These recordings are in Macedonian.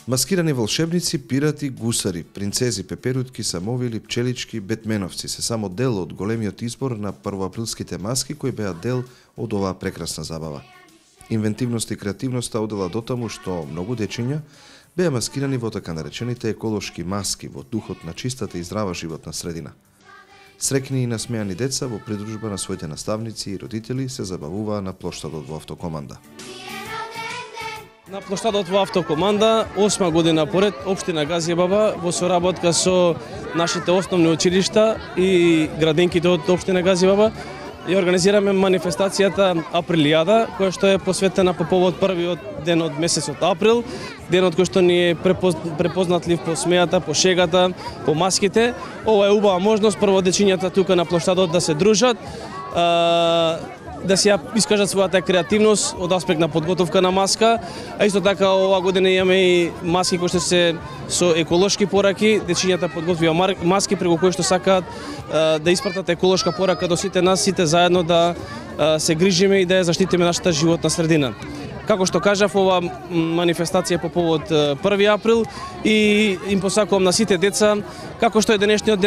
Маскирани волшебници, пирати, гусари, принцези, пеперутки, самовили, пчелички, бетменовци се само дел од големиот избор на првоаприлските маски кои беа дел од оваа прекрасна забава. Инвентивност и креативноста одела дотаму што многу дечиња беа маскирани во така наречените еколошки маски во духот на чистата и здрава животна средина. Срекни и насмејани деца во придружба на своите наставници и родители се забавуваа на плоштадот во Автокоманда. На плоштадот во Автокоманда, 8 година поред, општина Газијабаба во соработка со нашите основни училишта и градинките од општина Газијабаба ја организираме манифестацијата Априлијада, која што е посветена по повод првиот ден од месецот април, денот кој што ни е препознатлив по смејата, по шегата, по маските. Ова е убава можност прво дечињата тука на плоштадот да се дружат, да се искажат својата креативност од аспект на подготовка на маска, а исто така оваа година имаме и маски кои што се со еколошки пораки, дечињата подготвија маски преку кои што сакаат да испратат еколошка порака до сите нас, сите заедно да се грижиме и да ја заштитиме нашата животна средина. Како што кажав, ова манифестација по повод 1 април и им посакувам на сите деца, како што е денешниот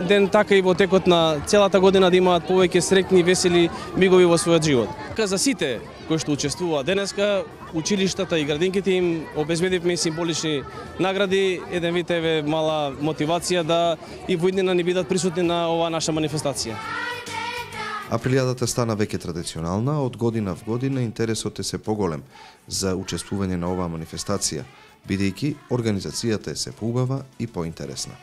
ден, така и во текот на целата година да имаат повеќе среќни и весели мигови во својот живот. За сите кои што учествуваат денеска, училиштата и градинките им обезбедивме символични награди, еден вид еве мала мотивација да и во иднина ни бидат присутни на оваа наша манифестација. Априлијадата стана веќе традиционална, од година в година интересот е се поголем за учествување на оваа манифестација, бидејќи организацијата е се поубава и поинтересна.